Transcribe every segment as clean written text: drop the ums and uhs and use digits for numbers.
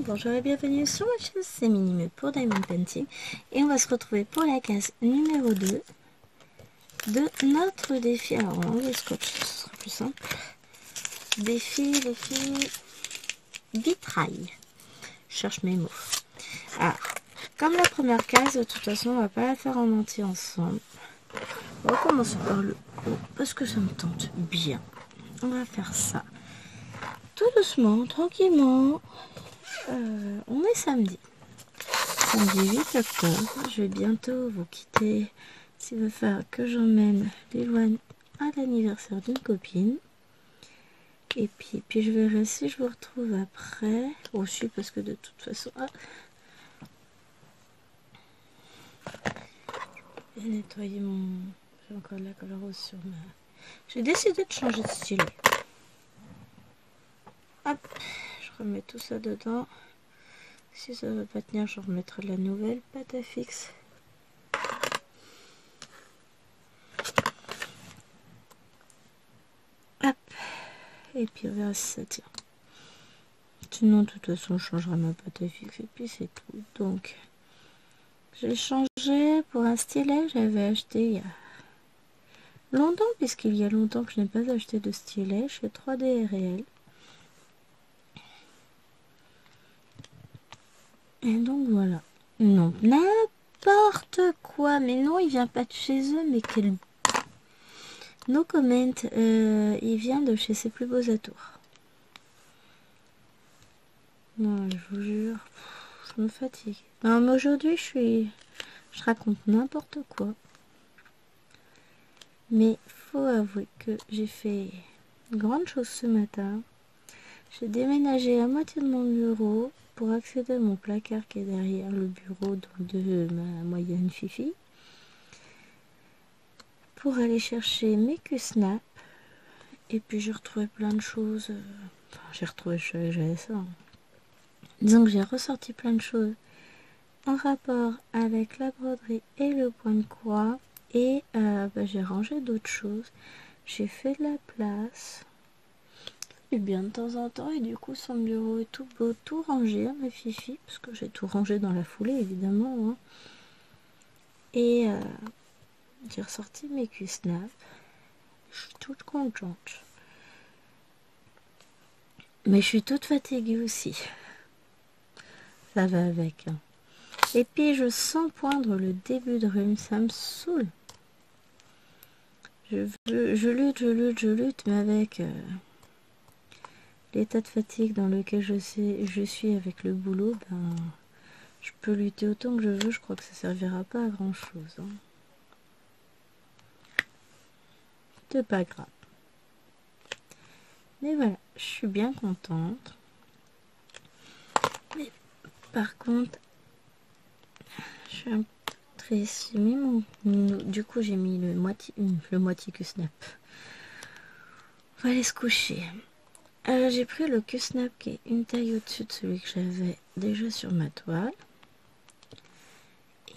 Bonjour et bienvenue sur ma chaîne, c'est Minime pour Diamond Painting et on va se retrouver pour la case numéro 2 de notre défi. Alors on va enlever le scotch, ce sera plus simple. Défi vitrail. Je cherche mes mots. Alors, comme la première case, de toute façon on va pas la faire en entier ensemble. On va commencer par le haut parce que ça me tente bien. On va faire ça tout doucement, tranquillement. On est samedi 8 octobre. Je vais bientôt vous quitter. S'il veut faire que j'emmène Lilouane à l'anniversaire d'une copine. Et puis je verrai si je vous retrouve après. Aussi parce que de toute façon... Je vais nettoyer mon... J'ai encore de la colle rose sur ma... J'ai décidé de changer de stylet. Hop, je remets tout ça dedans. Si ça ne va pas tenir, je remettrai de la nouvelle pâte à fixe. Hop. Et puis on verra si ça tient. Sinon, de toute façon, je changerai ma pâte à fixe et puis c'est tout. Donc, j'ai changé pour un stylet. J'avais acheté il y a longtemps, puisqu'il y a longtemps que je n'ai pas acheté de stylet chez 3D Réel. Et donc voilà. Non, n'importe quoi. Mais non, il vient pas de chez eux. Mais quel... No comment. Il vient de chez Ses Plus Beaux Atours. Non, je vous jure. Je me fatigue. Non, mais aujourd'hui, je raconte n'importe quoi. Mais faut avouer que j'ai fait une grande chose ce matin. J'ai déménagé la moitié de mon bureau pour accéder à mon placard qui est derrière le bureau de ma moyenne Fifi, pour aller chercher mes Q-Snap. Et puis j'ai retrouvé plein de choses. Enfin, j'ai retrouvé, je savais que j'avais ça. Disons que j'ai ressorti plein de choses en rapport avec la broderie et le point de croix. Et j'ai rangé d'autres choses. J'ai fait de la place. Et bien de temps en temps, et du coup son bureau est tout beau, tout rangé à ma Fifi, parce que j'ai tout rangé dans la foulée évidemment, hein. Et j'ai ressorti mes Q-Snap. Je suis toute contente, mais je suis toute fatiguée aussi, ça va avec, hein. Et puis je sens poindre le début de rhume, ça me saoule. Je lutte, mais avec l'état de fatigue dans lequel je suis avec le boulot, ben, je peux lutter autant que je veux, je crois que ça servira pas à grand chose, hein. C'est pas grave. Mais voilà, je suis bien contente. Mais par contre, je suis un peu triste. J'ai mis du coup, j'ai mis le moitié Q-Snap. On va aller se coucher. J'ai pris le Q-Snap qui est une taille au-dessus de celui que j'avais déjà sur ma toile.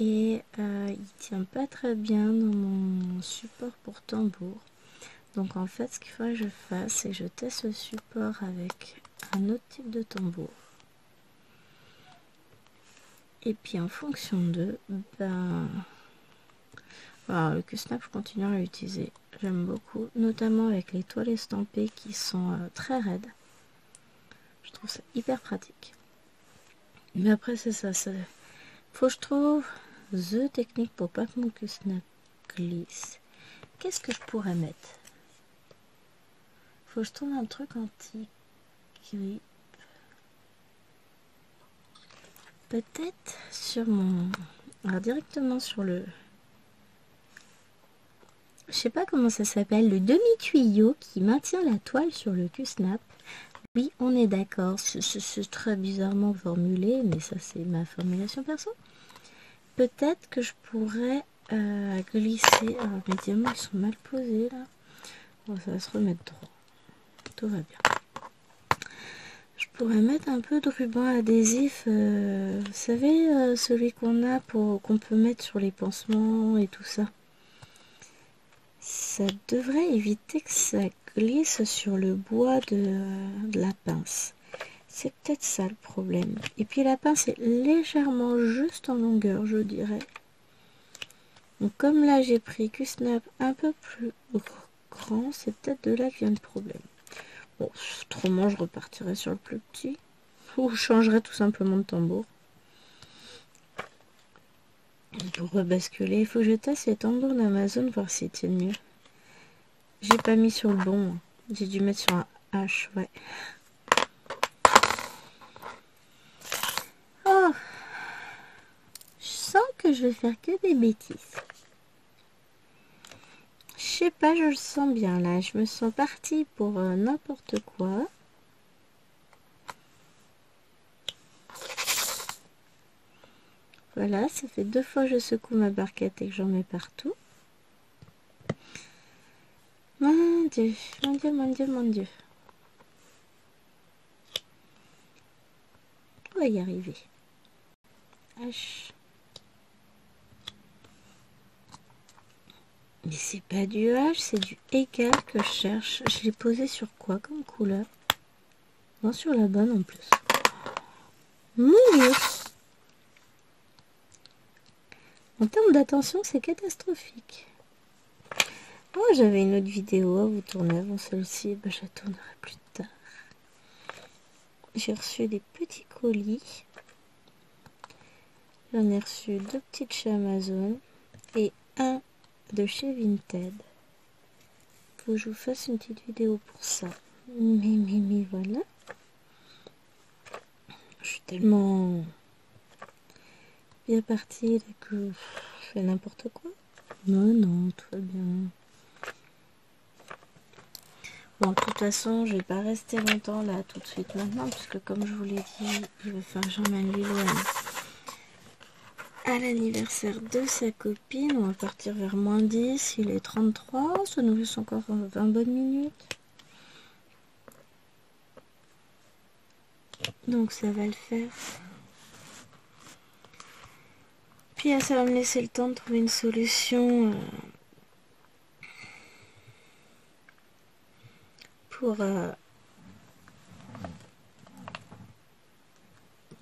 Et il tient pas très bien dans mon support pour tambour. Donc en fait, ce qu'il faudrait que je fasse, c'est que je teste le support avec un autre type de tambour. Et puis en fonction de, alors, le Q-Snap, je continue à l'utiliser. J'aime beaucoup, notamment avec les toiles estampées qui sont très raides. Je trouve ça hyper pratique. Mais après, c'est ça. Faut que je trouve the technique pour pas que mon Q-Snap glisse. Qu'est-ce que je pourrais mettre? Faut que je trouve un truc anti-grip. Peut-être sur mon... Alors directement sur le... Je sais pas comment ça s'appelle. Le demi-tuyau qui maintient la toile sur le Q-Snap. Oui, on est d'accord. C'est très bizarrement formulé. Mais ça, c'est ma formulation perso. Peut-être que je pourrais glisser... Alors, mes diamants, ils sont mal posés, là. Bon, ça va se remettre droit. Tout va bien. Je pourrais mettre un peu de ruban adhésif, vous savez, celui qu'on a qu'on peut mettre sur les pansements et tout ça. Ça devrait éviter que ça glisse sur le bois de la pince. C'est peut-être ça le problème. Et puis la pince est légèrement juste en longueur, je dirais. Donc comme là j'ai pris Q-Snap un peu plus grand, c'est peut-être de là que vient le problème. Bon, autrement je repartirai sur le plus petit. Ou je changerai tout simplement de tambour. Pour rebasculer, il faut que je teste les tambours d'Amazon, voir s'ils tiennent mieux. J'ai pas mis sur le bon. J'ai dû mettre sur un H, ouais. Oh, je sens que je vais faire que des bêtises. Je sais pas, je le sens bien là. Je me sens partie pour n'importe quoi. Voilà, ça fait 2 fois que je secoue ma barquette et que j'en mets partout. Mon Dieu, mon Dieu, mon Dieu, mon Dieu. On va y arriver. H. Mais c'est pas du H, c'est du égal que je cherche. Je l'ai posé sur quoi comme couleur? Non, sur la bonne en plus. Mon Dieu! En termes d'attention, c'est catastrophique. Oh, j'avais une autre vidéo à vous tourner avant celle-ci. Ben, je la tournerai plus tard. J'ai reçu des petits colis. J'en ai reçu 2 petites chez Amazon et un de chez Vinted. Faut que je vous fasse une petite vidéo pour ça. Mais voilà. Je suis tellement bien partie là, que je fais n'importe quoi. Non, tout va bien. Bon, de toute façon, je vais pas rester longtemps là tout de suite maintenant, puisque comme je vous l'ai dit, il va falloir que j'emmène Lilo à l'anniversaire de sa copine. On va partir vers -10, il est 33, ça nous laisse encore 20 bonnes minutes. Donc ça va le faire. Puis ça va me laisser le temps de trouver une solution pour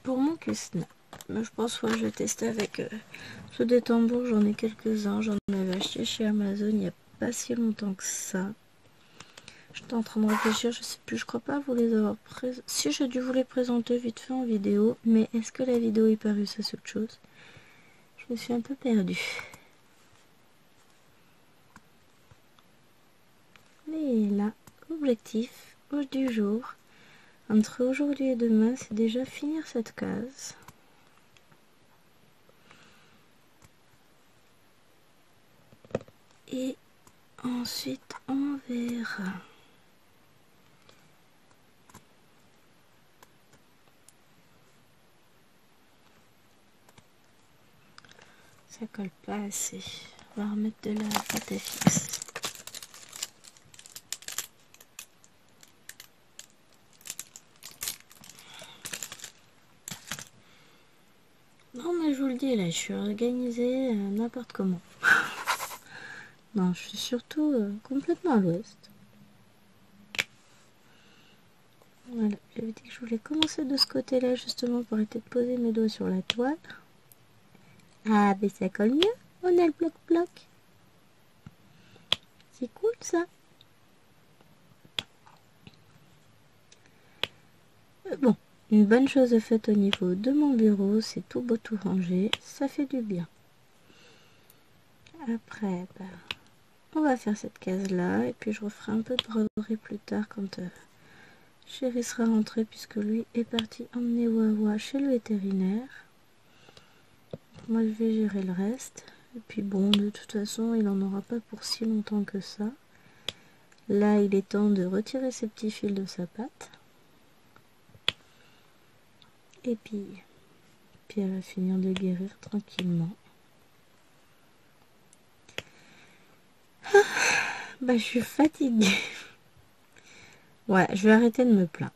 mon Q-Snap. Mais je pense que je vais tester avec ceux des tambours. J'en ai quelques-uns. J'en avais acheté chez Amazon il n'y a pas si longtemps que ça. J'étais en train de réfléchir, je sais plus, je crois pas vous les avoir présentés. Si, j'ai dû vous les présenter vite fait en vidéo, mais est-ce que la vidéo est parue, ça c'est autre chose. Je me suis un peu perdue. Mais là, objectif du jour, entre aujourd'hui et demain, c'est déjà finir cette case. Et ensuite, on verra. Ça colle pas assez. On va remettre de la pâte à fixe. Non mais je vous le dis là, je suis organisée n'importe comment. Non, je suis surtout complètement à l'ouest. Voilà, j'avais dit que je voulais commencer de ce côté-là justement pour arrêter de poser mes doigts sur la toile. Ah, mais ça colle mieux. On a le bloc-bloc. C'est cool ça. Bon, une bonne chose faite au niveau de mon bureau, c'est tout beau, tout rangé. Ça fait du bien. Après, on va faire cette case-là. Et puis je referai un peu de broderie plus tard quand Chéri sera rentré, puisque lui est parti emmener Wawa chez le vétérinaire. Moi, je vais gérer le reste. Et puis bon, de toute façon, il n'en aura pas pour si longtemps que ça. Là, il est temps de retirer ses petits fils de sa patte. Et puis elle va finir de guérir tranquillement. Bah, je suis fatiguée. Ouais, je vais arrêter de me plaindre.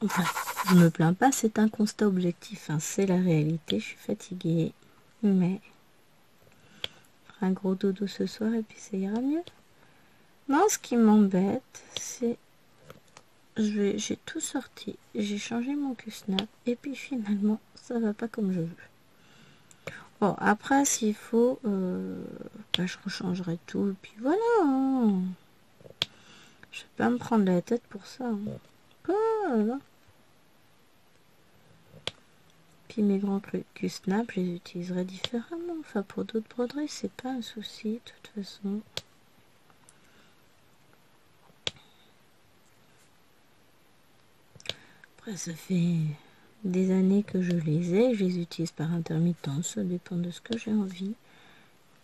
Enfin, je me plains pas, c'est un constat objectif, hein, c'est la réalité, je suis fatiguée, mais je ferai un gros dodo ce soir et puis ça ira mieux. Non, ce qui m'embête, c'est j'ai tout sorti, j'ai changé mon Q-Snap et puis finalement ça va pas comme je veux. Bon, après s'il faut, je rechangerai tout et puis voilà, hein. Je vais pas me prendre la tête pour ça, hein. Voilà. Puis mes grands Q-Snap, je les utiliserai différemment. Enfin, pour d'autres broderies, c'est pas un souci, de toute façon. Après, ça fait des années que je les ai. Je les utilise par intermittence, ça dépend de ce que j'ai envie.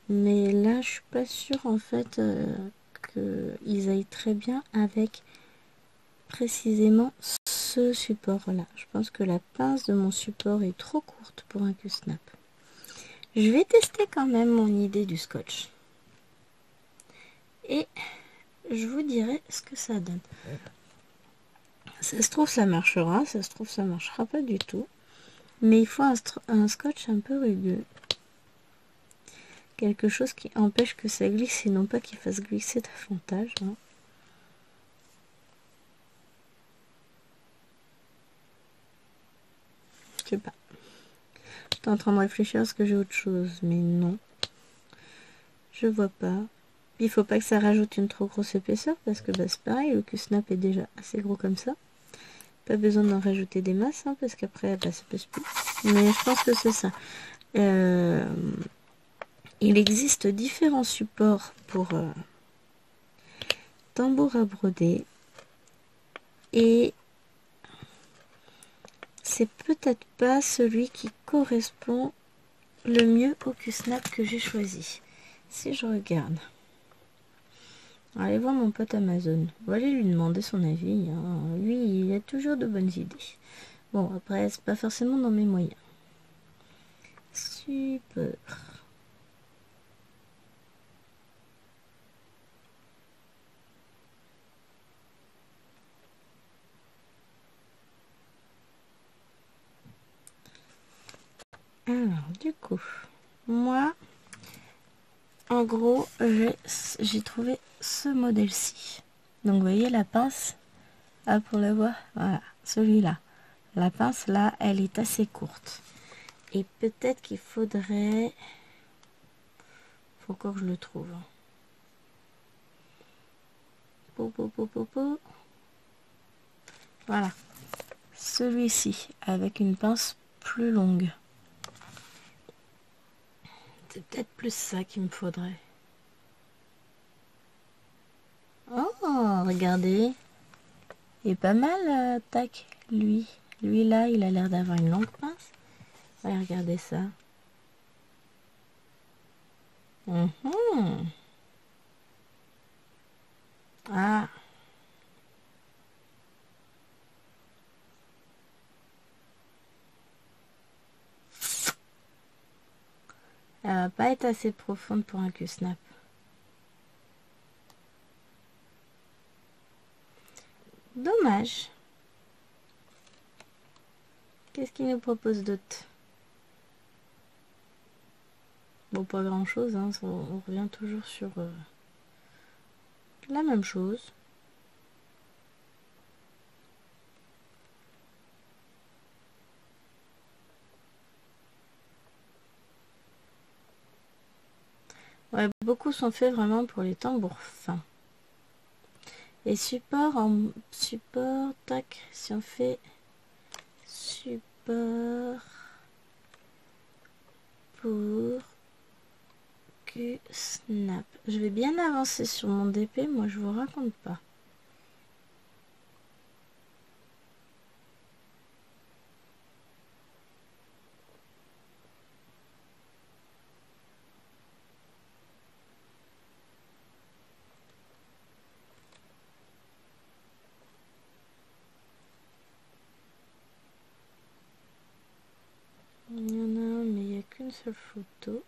Mais là, je suis pas sûre, en fait, qu'ils aillent très bien avec précisément ce support-là. Je pense que la pince de mon support est trop courte pour un Q-Snap. Je vais tester quand même mon idée du scotch. Et je vous dirai ce que ça donne. Ça se trouve ça marchera, ça se trouve ça marchera pas du tout. Mais il faut un scotch un peu rugueux. Quelque chose qui empêche que ça glisse et non pas qu'il fasse glisser davantage, hein. Je sais pas. J'étais en train de réfléchir à ce que j'ai autre chose, mais non. Je vois pas. Il faut pas que ça rajoute une trop grosse épaisseur parce que c'est pareil, le Q-Snap est déjà assez gros comme ça. Pas besoin d'en rajouter des masses, hein, parce qu'après ça pèse plus. Mais je pense que c'est ça. Il existe différents supports pour tambour à broder. Et c'est peut-être pas celui qui correspond le mieux au Q-Snap que j'ai choisi. Si je regarde. Allez voir mon pote Amazon. On va aller lui demander son avis, hein. Lui, il a toujours de bonnes idées. Bon, après, c'est pas forcément dans mes moyens. Super. Alors, du coup, moi, en gros, j'ai trouvé ce modèle-ci. Donc, vous voyez la pince. Ah, pour le voir, voilà, celui-là. La pince, là, elle est assez courte. Et peut-être qu'il faudrait... Faut encore que je le trouve. Voilà. Celui-ci, avec une pince plus longue. C'est peut-être plus ça qu'il me faudrait. Oh, regardez. Il est pas mal, tac, lui. Lui, là, il a l'air d'avoir une longue pince. Allez, regardez ça. Ah. Elle va pas être assez profonde pour un Q-Snap. Dommage. Qu'est-ce qu'il nous propose d'autre? Bon, pas grand-chose, hein. On revient toujours sur la même chose. Ouais, beaucoup sont faits vraiment pour les tambours fins. Et support tac, si on fait support pour Q-Snap. Je vais bien avancer sur mon DP, moi je vous raconte pas. Il y en a un, mais il n'y a qu'une seule photo.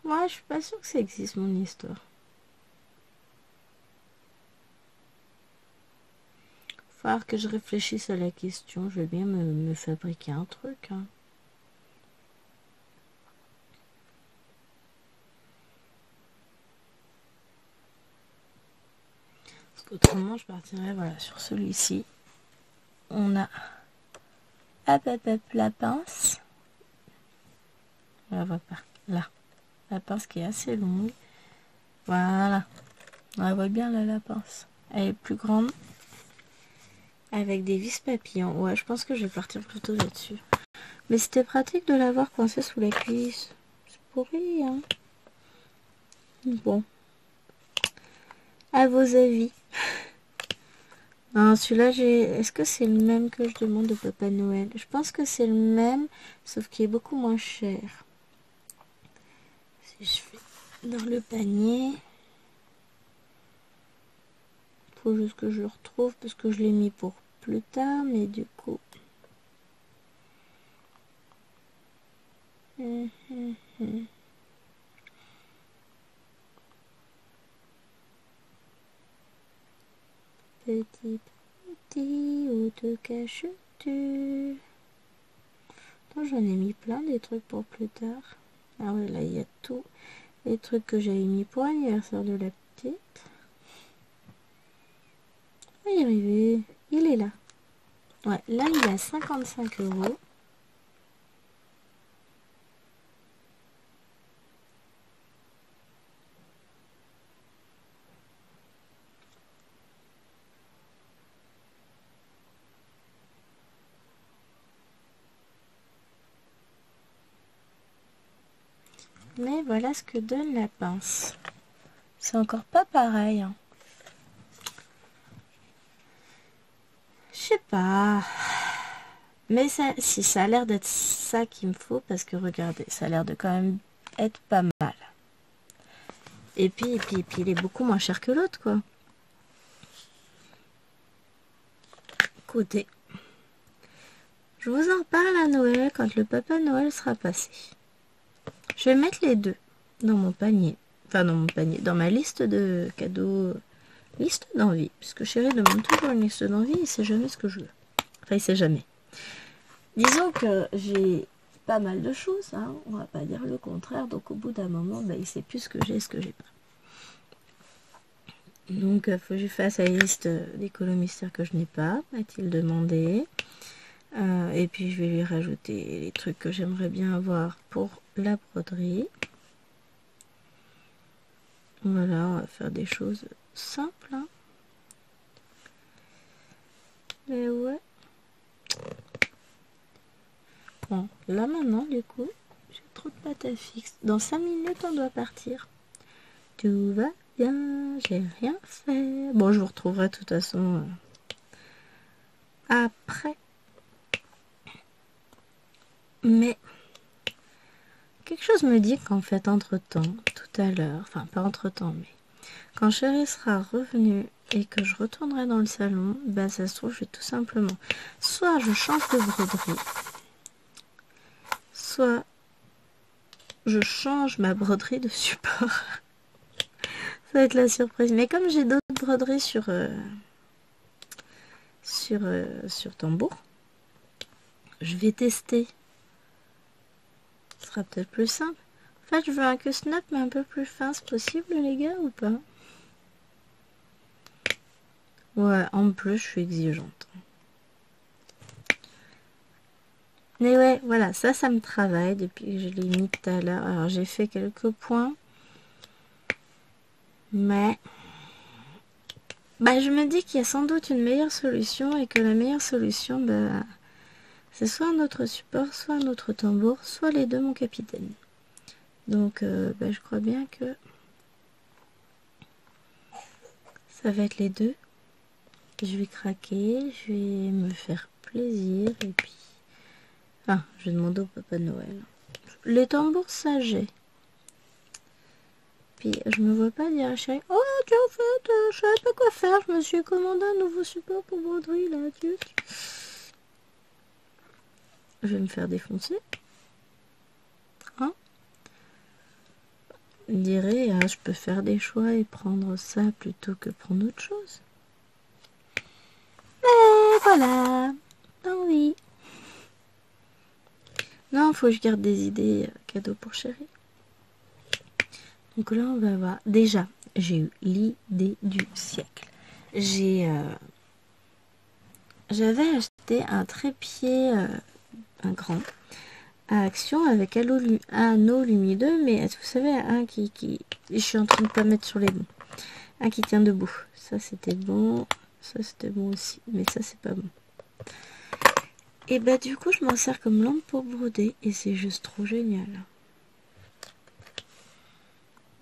Moi, je suis pas sûre que ça existe, mon histoire. Falloir que je réfléchisse à la question. Je vais bien me fabriquer un truc. Hein. Parce qu'autrement, je partirais voilà, sur celui-ci. On a la pince. On la voit pas. Là. La pince qui est assez longue. Voilà. On la voit bien là, la pince. Elle est plus grande. Avec des vis papillons. Ouais, je pense que je vais partir plutôt là-dessus. Mais c'était pratique de l'avoir coincé sous la cuisse. C'est pourri, hein. Bon. À vos avis. Non, celui-là, est-ce que c'est le même que je demande au Papa Noël? Je pense que c'est le même, sauf qu'il est beaucoup moins cher. Si je fais dans le panier... Faut juste que je le retrouve parce que je l'ai mis pour plus tard, mais du coup... Petit, petit, où te caches-tu? Attends, j'en ai mis plein des trucs pour plus tard. Ah ouais, là, il y a tout. Les trucs que j'avais mis pour l'anniversaire de la petite. On va y arriver. Il est là. Ouais, là, il est à 55 €. Mais voilà ce que donne la pince. C'est encore pas pareil. Hein. Je sais pas. Mais ça, si ça a l'air d'être ça qu'il me faut, parce que regardez, ça a l'air de quand même être pas mal. Et puis, il est beaucoup moins cher que l'autre, quoi. Écoutez, je vous en reparle à Noël quand le Papa Noël sera passé. Je vais mettre les deux dans mon panier. Enfin, dans mon panier, dans ma liste de cadeaux. Liste d'envie. Puisque Chéri demande toujours une liste d'envie, il sait jamais ce que je veux. Enfin, il sait jamais. Disons que j'ai pas mal de choses, hein. On va pas dire le contraire. Donc, au bout d'un moment, bah, il sait plus ce que j'ai et ce que j'ai pas. Donc, il faut que je fasse la liste des colos mystères que je n'ai pas, a-t-il demandé. Et puis, je vais lui rajouter les trucs que j'aimerais bien avoir pour la broderie. Voilà, on va faire des choses simples. Hein. Mais ouais. Bon, là maintenant, du coup, j'ai trop de pâte à fixe. Dans 5 minutes, on doit partir. Tout va bien, j'ai rien fait. Bon, je vous retrouverai de toute façon après. Mais quelque chose me dit qu'en fait, entre-temps, tout à l'heure, enfin pas entre-temps, mais quand Chéri sera revenu et que je retournerai dans le salon, bah ça se trouve, je vais tout simplement, soit je change de broderie, soit je change ma broderie de support. Ça va être la surprise. Mais comme j'ai d'autres broderies sur tambour, je vais tester. Ce sera peut-être plus simple. En fait, je veux un snap mais un peu plus fin, c'est possible les gars ou pas? Ouais, en plus, je suis exigeante. Mais ouais, voilà, ça me travaille depuis que je l'ai mis tout à l'heure. Alors, j'ai fait quelques points. Mais... bah, je me dis qu'il y a sans doute une meilleure solution et que la meilleure solution, bah, c'est soit un autre support, soit un autre tambour, soit les deux, mon capitaine. Donc, bah, je crois bien que ça va être les deux. Je vais craquer, je vais me faire plaisir et puis... enfin, je vais demander au Papa Noël. Les tambours, ça j'ai. Puis je me vois pas dire à Chéri, oh tiens en fait, je savais pas quoi faire, je me suis commandé un nouveau support pour broderie là, Dieu. Je vais me faire défoncer. Hein? dirait, ah, je peux faire des choix et prendre ça plutôt que prendre autre chose. Mais voilà. Non, oui. Non, faut que je garde des idées cadeaux pour chérie. Donc là, on va voir. Déjà, j'ai eu l'idée du siècle. J'avais acheté un trépied, un grand, à Action avec anneau lumineux, mais vous savez, un qui... Je suis en train de pas mettre sur les bons. Un qui tient debout. Ça, c'était bon. Ça, c'était bon aussi. Mais ça, c'est pas bon. Et bah, du coup, je m'en sers comme lampe pour broder. Et c'est juste trop génial.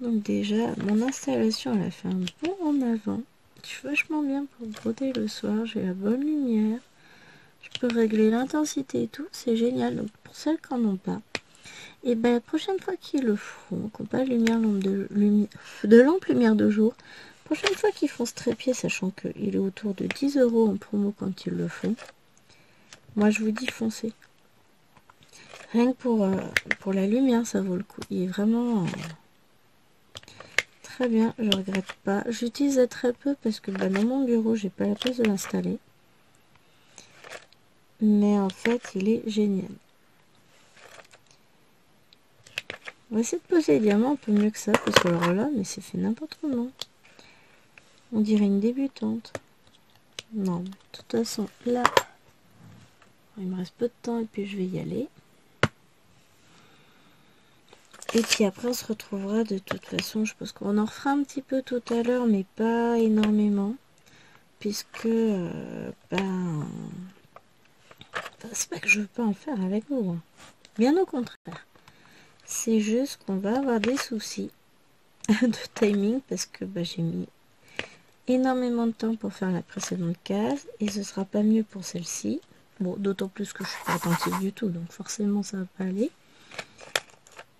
Donc déjà, mon installation, elle a fait un bond en avant. Je suis vachement bien pour broder le soir. J'ai la bonne lumière. Je peux régler l'intensité et tout. C'est génial. Donc pour celles qui n'en ont pas, et ben la prochaine fois qu'ils le feront, qu'on pas de lampe lumière de jour, prochaine fois qu'ils font ce trépied, sachant qu'il est autour de 10 € en promo quand ils le font, moi je vous dis foncez. Rien que pour la lumière, ça vaut le coup. Il est vraiment très bien, je regrette pas. J'utilise très peu parce que dans mon bureau, j'ai pas la place de l'installer. Mais en fait, il est génial. On va essayer de poser les diamants un peu mieux que ça, parce que alors là, mais c'est fait n'importe comment. On dirait une débutante. Non, de toute façon, là, il me reste peu de temps et puis je vais y aller. Et puis après, on se retrouvera de toute façon. Je pense qu'on en refera un petit peu tout à l'heure, mais pas énormément. Puisque, c'est pas que je veux pas en faire avec vous. Hein. Bien au contraire. C'est juste qu'on va avoir des soucis de timing parce que j'ai mis énormément de temps pour faire la précédente case et ce sera pas mieux pour celle-ci. Bon, d'autant plus que je suis pas attentive du tout, donc forcément ça va pas aller.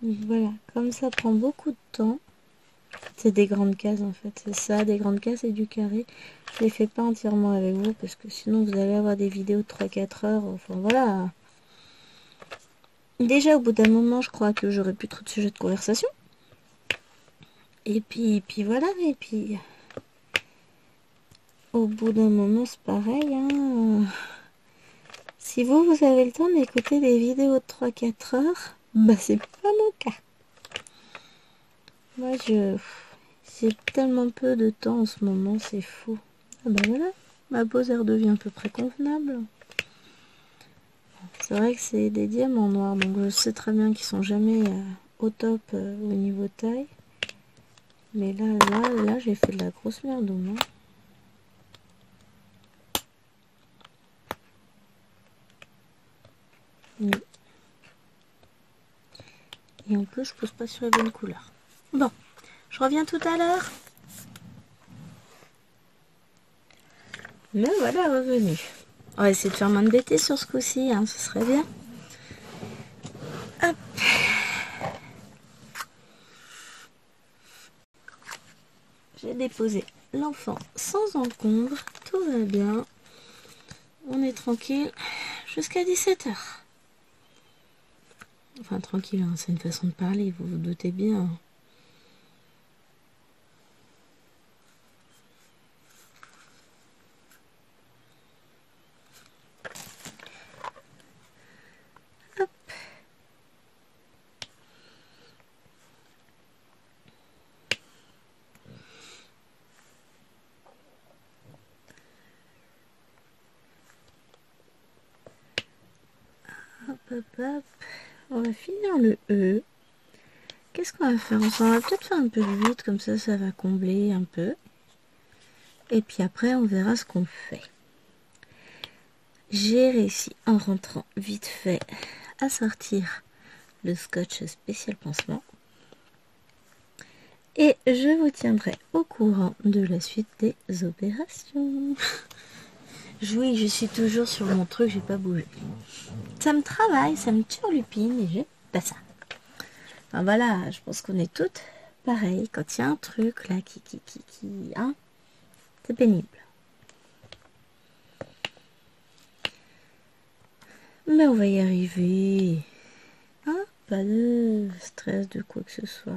Donc voilà, comme ça prend beaucoup de temps. C'est des grandes cases en fait, c'est ça, des grandes cases et du carré. Je les fais pas entièrement avec vous parce que sinon vous allez avoir des vidéos de 3-4 heures. Enfin voilà. Déjà au bout d'un moment, je crois que j'aurai plus trop de sujets de conversation. Et puis voilà, et puis au bout d'un moment c'est pareil. Hein. Si vous avez le temps d'écouter des vidéos de 3-4 heures, c'est pas mon cas. Moi j'ai tellement peu de temps en ce moment, c'est fou. Ah voilà, ma pause elle redevient à peu près convenable. C'est vrai que c'est des diamants noirs, donc je sais très bien qu'ils sont jamais au top au niveau taille. Mais là, j'ai fait de la grosse merde, non? Oui. Et en plus, je pose pas sur les bonnes couleurs. Bon, je reviens tout à l'heure. Me voilà revenu. On va essayer de faire moins de bêtises sur ce coup-ci, hein, ce serait bien. Hop. J'ai déposé l'enfant sans encombre, tout va bien. On est tranquille jusqu'à 17 h. Enfin, tranquille, hein, c'est une façon de parler, vous vous doutez bien. Hop. Hop, hop, hop. On va finir le E. Qu'est-ce qu'on va faire ensemble? On va peut-être faire un peu de 8, comme ça va combler un peu. Et puis après, on verra ce qu'on fait. J'ai réussi en rentrant vite fait à sortir le scotch spécial pansement. Et je vous tiendrai au courant de la suite des opérations. Oui, je suis toujours sur mon truc, j'ai pas bougé. Ça me travaille, ça me turlupine et j'aime pas ça. Enfin voilà, je pense qu'on est toutes pareilles. Quand il y a un truc là qui hein, c'est pénible. Mais on va y arriver. Hein, pas de stress de quoi que ce soit.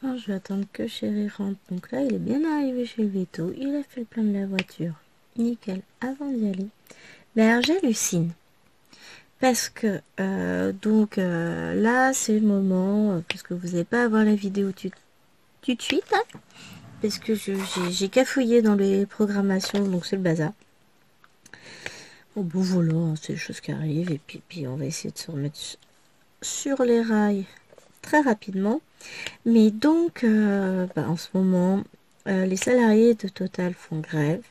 l'instant, je vais attendre que chéri rentre. Donc là, il est bien arrivé chez le veto. Il a fait le plein de la voiture. Nickel, avant d'y aller. Mais alors, j'hallucine. Parce que, là, c'est le moment, puisque vous n'allez pas avoir la vidéo tout de suite, hein, parce que j'ai cafouillé dans les programmations, donc c'est le bazar. Bon, voilà, hein, c'est des choses qui arrivent, et puis on va essayer de se remettre sur les rails très rapidement. Mais donc, en ce moment, les salariés de Total font grève.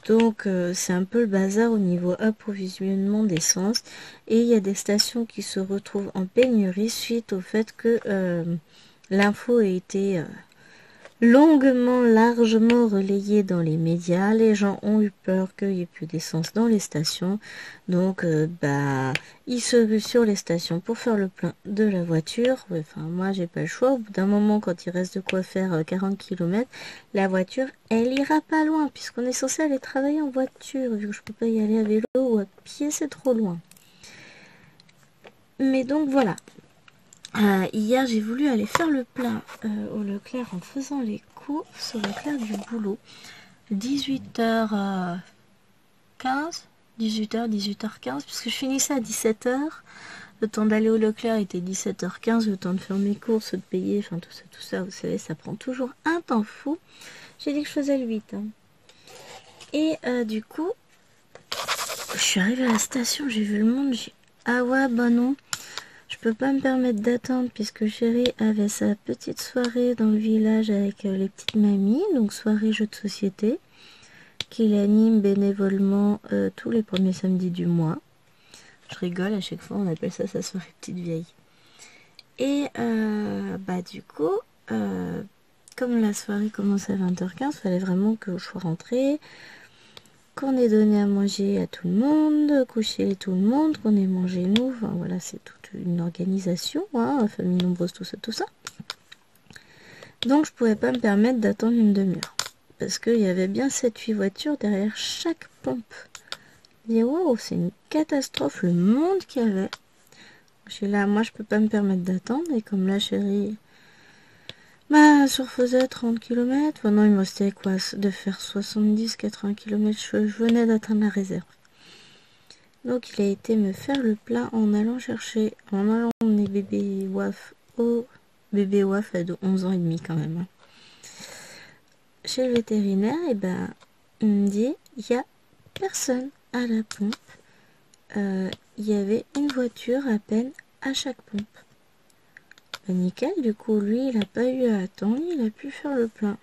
Donc, c'est un peu le bazar au niveau approvisionnement d'essence. Et il y a des stations qui se retrouvent en pénurie suite au fait que l'info a été largement relayée dans les médias. Les gens ont eu peur qu'il n'y ait plus d'essence dans les stations. Donc, ils se ruent sur les stations pour faire le plein de la voiture. Enfin, moi, j'ai pas le choix. Au bout d'un moment, quand il reste de quoi faire 40 km, la voiture, elle ira pas loin, puisqu'on est censé aller travailler en voiture. Vu que je peux pas y aller à vélo ou à pied, c'est trop loin. Mais donc, voilà. Hier, j'ai voulu aller faire le plein au Leclerc en faisant les courses au Leclerc du boulot. 18h15, 18h15, puisque je finissais à 17h. Le temps d'aller au Leclerc était 17h15, le temps de faire mes courses, de payer, enfin tout ça, vous savez, ça prend toujours un temps fou. J'ai dit que je faisais le 8. Hein. Et du coup, je suis arrivée à la station, j'ai vu le monde, j'ai dit, ah ouais, bah non. Je peux pas me permettre d'attendre puisque chérie avait sa petite soirée dans le village avec les petites mamies, donc soirée jeux de société, qu'il anime bénévolement tous les premiers samedis du mois. Je rigole, à chaque fois on appelle ça sa soirée petite vieille. Et du coup, comme la soirée commence à 20h15, fallait vraiment que je sois rentrée, qu'on ait donné à manger à tout le monde, coucher tout le monde, qu'on ait mangé nous, enfin voilà, c'est toute une organisation, hein, famille nombreuse, tout ça. Donc je pouvais pas me permettre d'attendre une demi-heure, parce qu'il y avait bien 7-8 voitures derrière chaque pompe. Je dis wow, c'est une catastrophe le monde qu'il y avait. Je suis là, moi je peux pas me permettre d'attendre, et comme la chérie surfaisait 30 km, enfin non, il me restait quoi, de faire 70-80 km, je venais d'atteindre la réserve. Donc il a été me faire le plein en allant emmener bébé Waf bébé Waf de 11 ans et demi quand même. Hein. Chez le vétérinaire, il me dit, il n'y a personne à la pompe. Il y avait une voiture à peine à chaque pompe. Nickel, du coup lui il n'a pas eu à attendre, il a pu faire le plein.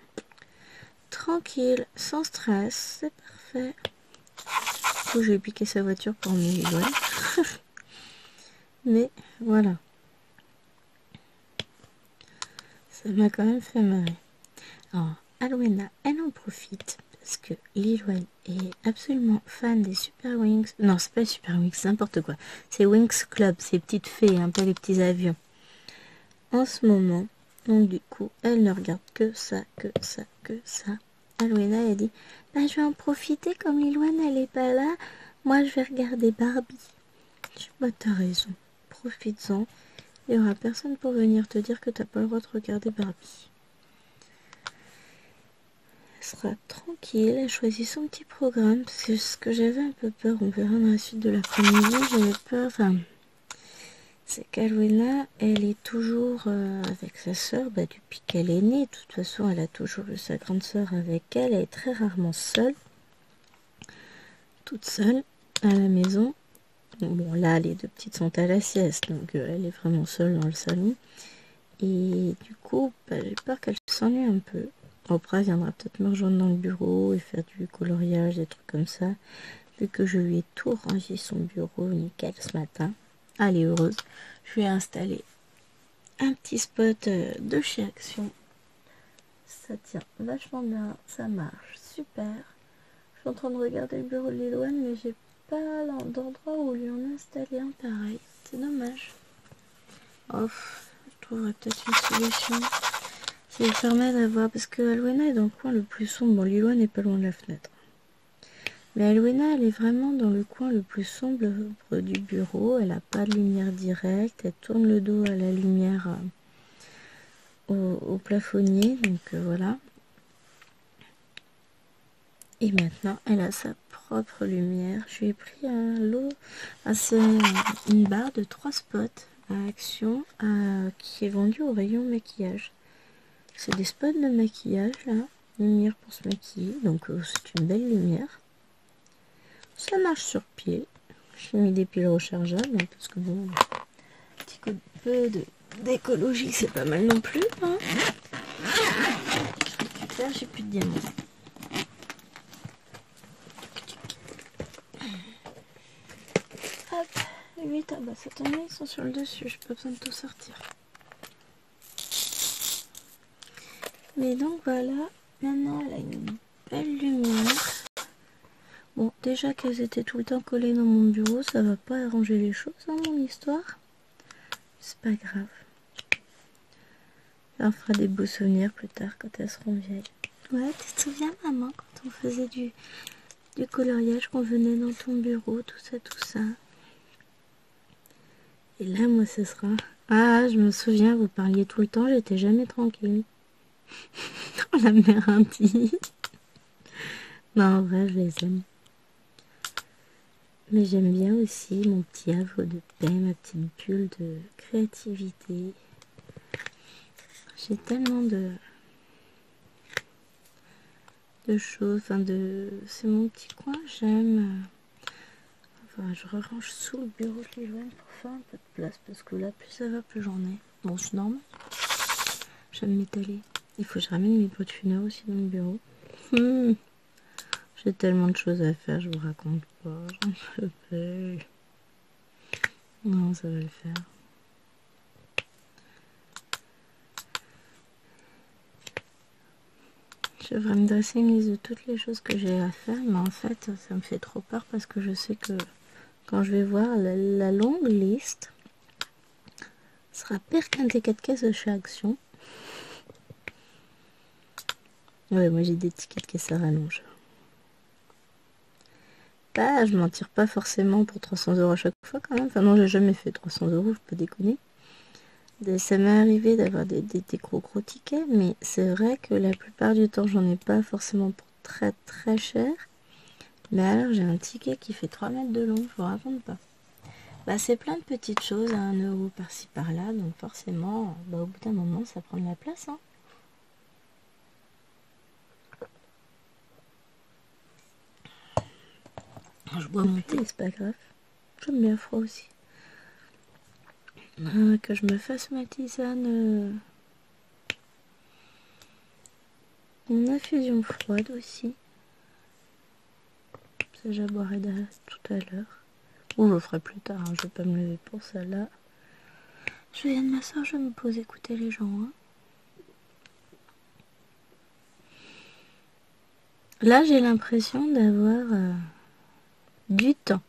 Tranquille, sans stress, c'est parfait. Du coup, je vais piquer sa voiture pour emmener les douanes. Mais voilà. Ça m'a quand même fait marrer. Alors, Alwena, elle en profite parce que Lilouane est absolument fan des Super Wings. Non, c'est pas les Super Wings, c'est n'importe quoi. C'est Wings Club, ces petites fées, un peu les petits avions. En ce moment, donc du coup, elle ne regarde que ça. Alwena, elle dit, je vais en profiter comme Lilouane, elle est pas là. Moi, je vais regarder Barbie. Je dis, t'as raison. Profites-en. Il n'y aura personne pour venir te dire que t'as pas le droit de regarder Barbie. Elle sera tranquille, elle choisit son petit programme, parce que ce que j'avais un peu peur, on verra dans la suite de l'après-midi, j'avais peur, c'est qu'Alwena, elle est toujours avec sa sœur, depuis qu'elle est née, de toute façon, elle a toujours eu sa grande sœur avec elle, elle est très rarement seule, toute seule, à la maison. Bon, là, les deux petites sont à la sieste, donc elle est vraiment seule dans le salon. Et du coup, j'ai peur qu'elle s'ennuie un peu. Oprah viendra peut-être me rejoindre dans le bureau et faire du coloriage, des trucs comme ça. Vu que je lui ai tout rangé son bureau nickel ce matin. Elle est heureuse. Je lui ai installé un petit spot de chez Action. Ça tient vachement bien, ça marche super. Je suis en train de regarder le bureau de Lilouane, mais j'ai pas d'endroit où lui en installer un pareil. C'est dommage. Off, je trouverai peut-être une solution. Ça lui permet d'avoir... Parce que Alwena est dans le coin le plus sombre. Bon, Lilouane n'est pas loin de la fenêtre. Mais Alwena, elle est vraiment dans le coin le plus sombre du bureau. Elle n'a pas de lumière directe. Elle tourne le dos à la lumière au plafonnier, donc voilà. Et maintenant, elle a sa propre lumière. Je lui ai pris c'est une barre de 3 spots à Action qui est vendue au rayon maquillage. C'est des spots de maquillage, là. Lumière pour se maquiller, donc c'est une belle lumière. Ça marche sur pied. J'ai mis des piles rechargeables, hein, parce que bon, un petit peu d'écologie, c'est pas mal non plus. Hein. Je récupère, j'ai plus de diamants. Hop, les 8, ah bah ça tombe bien, ils sont sur le dessus, j'ai pas besoin de tout sortir. Mais donc voilà, maintenant elle a une belle lumière. Bon, déjà qu'elles étaient tout le temps collées dans mon bureau, ça va pas arranger les choses dans mon histoire. C'est pas grave. Ça en fera des beaux souvenirs plus tard quand elles seront vieilles. Ouais, tu te souviens maman quand on faisait du coloriage, qu'on venait dans ton bureau, tout ça, tout ça. Et là, moi, ce sera... Ah, je me souviens, vous parliez tout le temps, j'étais jamais tranquille. La mère indie. Non, en vrai, je les aime. Mais j'aime bien aussi mon petit havre de paix, ma petite bulle de créativité. J'ai tellement de choses, c'est mon petit coin, j'aime. Enfin, je range sous le bureau de l'Ivoine pour faire un peu de place, parce que là, plus ça va, plus j'en ai. Bon, c'est normal. J'aime m'étaler. Il faut que je ramène mes pots de funeur aussi dans le bureau. J'ai tellement de choses à faire, je vous raconte pas. J'en peux plus. Non, ça va le faire. Je devrais me dresser une liste de toutes les choses que j'ai à faire, mais en fait, ça me fait trop peur parce que je sais que quand je vais voir la longue liste, sera pire qu'un des 4 caisses de chez Action. Ouais, moi j'ai des tickets de caisse à rallonge. Bah, je m'en tire pas forcément pour 300 € à chaque fois quand même. Enfin non, j'ai jamais fait 300 €, je peux déconner. Ça m'est arrivé d'avoir des gros tickets, mais c'est vrai que la plupart du temps, j'en ai pas forcément pour très très cher. Mais alors, j'ai un ticket qui fait 3 mètres de long, je vous raconte pas. Bah, c'est plein de petites choses à 1 € par-ci par-là, donc forcément, bah, au bout d'un moment, ça prend de la place. Hein. Je bois mon thé, c'est pas grave. J'aime bien froid aussi. Que je me fasse ma tisane. Mon infusion froide aussi. Ça, je boirai tout à l'heure. Ou je le ferai plus tard, hein. Je vais pas me lever pour ça là. Je viens de m'asseoir, je me pose écouter les gens. Hein. Là, j'ai l'impression d'avoir du temps.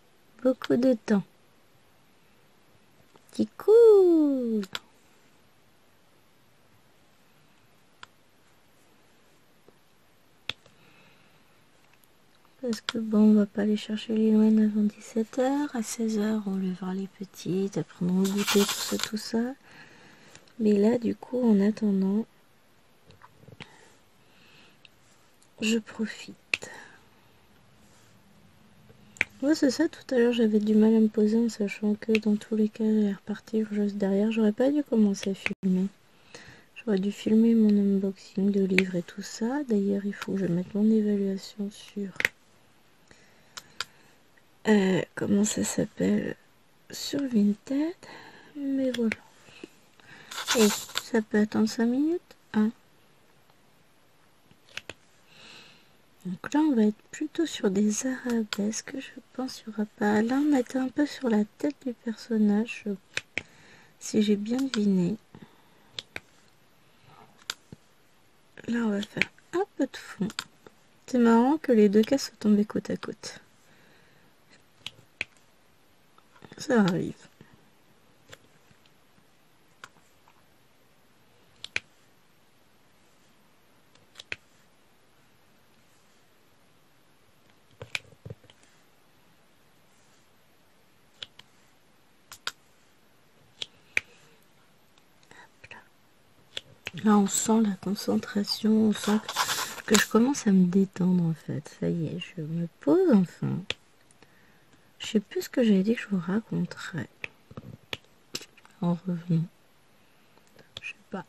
Beaucoup de temps. Qui cool. Parce que bon, on va pas aller chercher Lilouane avant 17h. À 16h, on va voir les petites. Après, on va goûter tout ça. Mais là, du coup, en attendant, je profite. Ouais, c'est ça, tout à l'heure, j'avais du mal à me poser en sachant que dans tous les cas, j'allais repartir juste derrière. J'aurais pas dû commencer à filmer. J'aurais dû filmer mon unboxing de livres et tout ça. D'ailleurs, il faut que je mette mon évaluation sur... comment ça s'appelle? Sur Vinted. Mais voilà. Et ça peut attendre 5 minutes, hein. Donc là, on va être plutôt sur des arabesques, je pense. Il n'y aura pas... Là, on était un peu sur la tête du personnage, si j'ai bien deviné. Là, on va faire un peu de fond. C'est marrant que les deux cases soient tombées côte à côte. Ça arrive. Là, on sent la concentration, on sent que je commence à me détendre en fait. Ça y est, je me pose enfin. Je sais plus ce que j'avais dit que je vous raconterais en revenant. Je sais pas.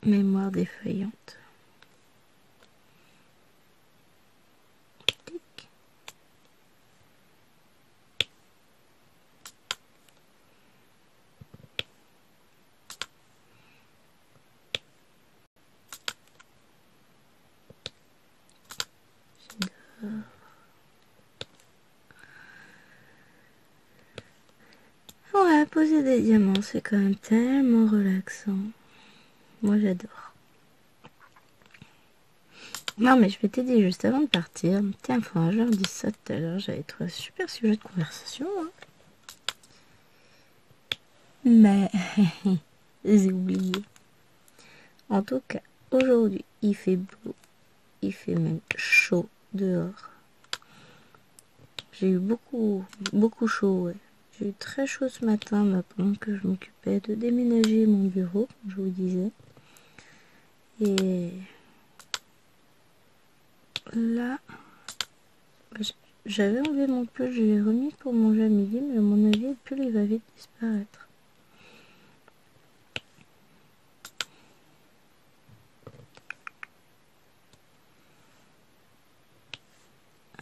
Mémoire défaillante. Tic. Ouais, poser des diamants, c'est quand même tellement relaxant. Moi, j'adore. Non, mais je m'étais dit juste avant de partir, tiens, faudra que je leur dise ça tout à l'heure. J'avais trouvé un super sujet de conversation. Hein. Mais j'ai oublié. En tout cas, aujourd'hui, il fait beau. Il fait même chaud dehors. J'ai eu beaucoup chaud, ouais. J'ai eu très chaud ce matin, pendant que je m'occupais de déménager mon bureau, comme je vous disais. Et là, j'avais enlevé mon pull, je l'ai remis pour manger à midi, mais à mon avis, le pull, il va vite disparaître.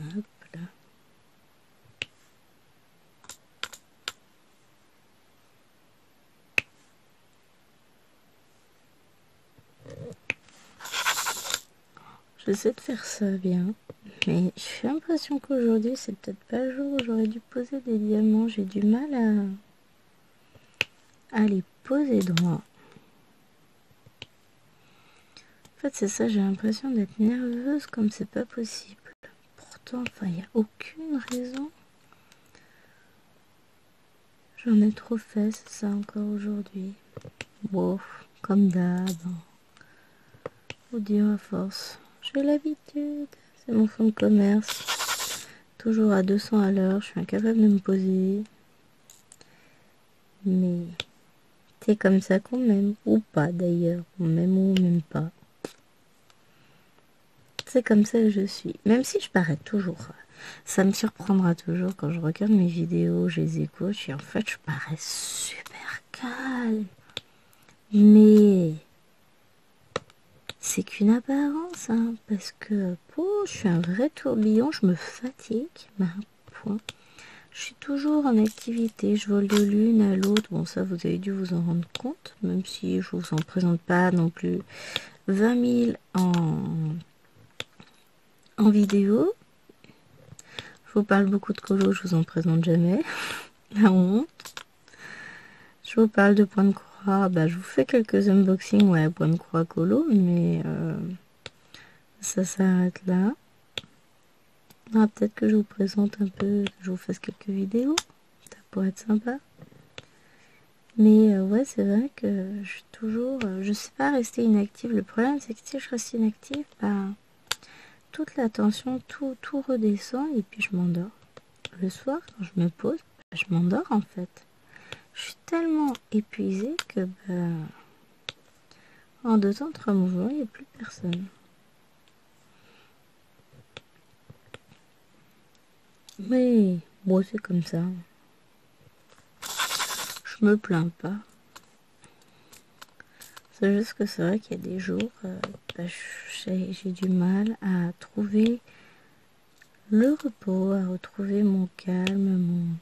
Hop là. J'essaie de faire ça bien, mais j'ai l'impression qu'aujourd'hui, c'est peut-être pas le jour où j'aurais dû poser des diamants. J'ai du mal à les poser droit. En fait, c'est ça, j'ai l'impression d'être nerveuse comme c'est pas possible. Pourtant, il n'y a aucune raison. J'en ai trop fait, c'est ça encore aujourd'hui. Bon, comme d'hab. Faut dire à force. J'ai l'habitude. C'est mon fonds de commerce. Toujours à 200 à l'heure, je suis incapable de me poser. Mais c'est comme ça qu'on m'aime. Ou pas d'ailleurs. On m'aime ou on m'aime pas. C'est comme ça que je suis. Même si je parais toujours. Ça me surprendra toujours quand je regarde mes vidéos, je les écoute. Et en fait, je parais super calme. Mais c'est qu'une apparence, hein, parce que je suis un vrai tourbillon, je me fatigue, mais à un point. Je suis toujours en activité, je vole de l'une à l'autre. Bon, ça, vous avez dû vous en rendre compte, même si je vous en présente pas non plus 20 000 en vidéo. Je vous parle beaucoup de colo, je vous en présente jamais. La honte. Je vous parle de point de croix, je vous fais quelques unboxings, ouais, point de croix colo, mais ça s'arrête là. Ah, peut-être que je vous présente un peu, que je vous fasse quelques vidéos, ça pourrait être sympa. Mais ouais, c'est vrai que je suis toujours, je sais pas rester inactive. Le problème, c'est que si je reste inactive, toute la tension, tout redescend et puis je m'endors. Le soir, quand je me pose, je m'endors en fait. Je suis tellement épuisée que en 2 temps, 3 mouvements, il n'y a plus personne. Mais bon, c'est comme ça. Je me plains pas. C'est juste que c'est vrai qu'il y a des jours, j'ai du mal à trouver le repos, à retrouver mon calme,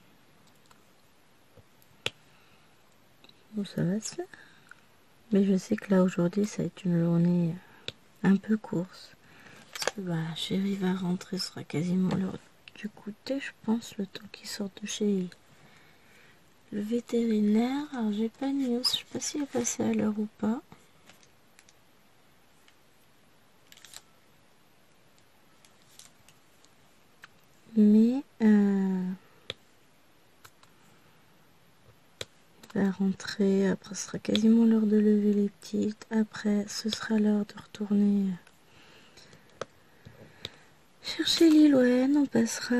Bon, ça va se faire. Mais je sais que là, aujourd'hui, ça va être une journée un peu course. Parce que chérie va rentrer, ce sera quasiment l'heure du goûter, je pense, le temps qu'il sort de chez le vétérinaire. Alors, j'ai pas de news, je sais pas s'il est passé à l'heure ou pas. Mais il va rentrer, après ce sera quasiment l'heure de lever les petites. Après, ce sera l'heure de retourner chercher Lilouane. On passera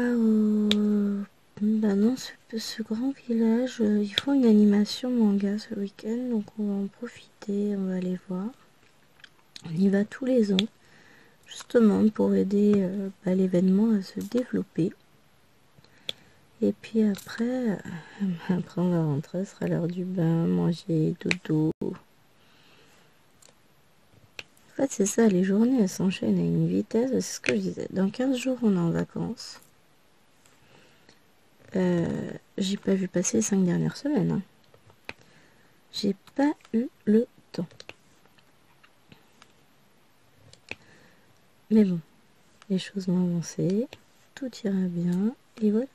Bah non, ce grand village, ils font une animation manga ce week-end, donc on va en profiter, on va aller voir. On y va tous les ans, justement pour aider l'événement à se développer. Et puis après, après on va rentrer, ce sera l'heure du bain, manger, dodo. En fait c'est ça, les journées elles s'enchaînent à une vitesse, c'est ce que je disais. Dans 15 jours on est en vacances. J'ai pas vu passer les 5 dernières semaines. Hein. J'ai pas eu le temps. Mais bon, les choses vont avancer, tout ira bien, et voilà.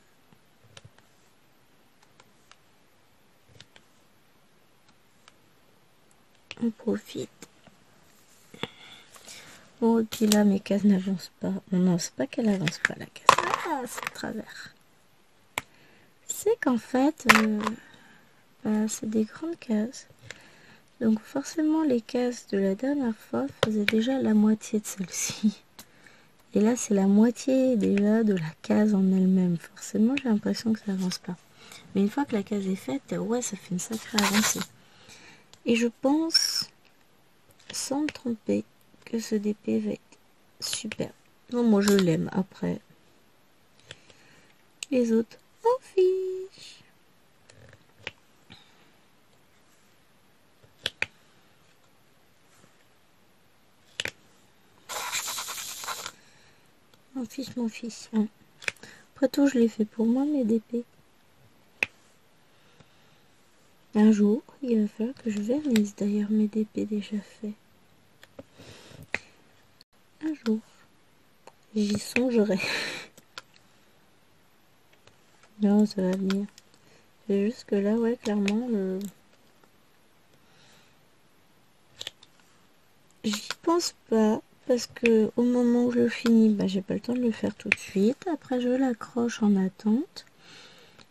On profite. Bon, et puis là, mes cases n'avancent pas. On n'ose pas qu'elle avance pas, la case. Ah, c'est le travers. C'est qu'en fait, c'est des grandes cases. Donc forcément, les cases de la dernière fois faisaient déjà la moitié de celle-ci. Et là, c'est la moitié déjà de la case en elle-même. Forcément, j'ai l'impression que ça avance pas. Mais une fois que la case est faite, ouais, ça fait une sacrée avancée. Et je pense, sans me tromper, que ce DP va être super. Non, moi je l'aime. Après, les autres, on fiche. Mon fils, mon fils. Hein. Après tout, je l'ai fait pour moi, mes DP. Un jour, il va falloir que je vernisse d'ailleurs mes DP déjà faits. Un jour, j'y songerai. Non, ça va venir. C'est juste que là, ouais, clairement, j'y pense pas. Parce que au moment où je le finis, bah, j'ai pas le temps de le faire tout de suite. Après, je l'accroche en attente.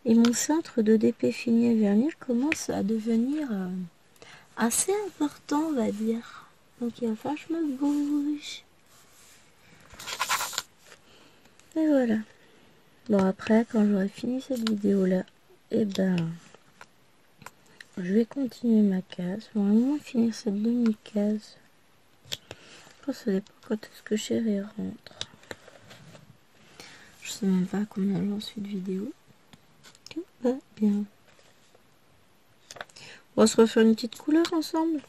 Et mon cintre de DP fini à vernir commence à devenir assez important, on va dire. Donc il va falloir que je me bouge. Et voilà. Bon, après, quand j'aurai fini cette vidéo-là, et ben, je vais continuer ma case. Je vais au moins finir cette demi-case. Je pense que ça dépend quand est-ce que chérie rentre. Je sais même pas à combien j'en suis de vidéo. Tout va bien. On va se refaire une petite couleur ensemble.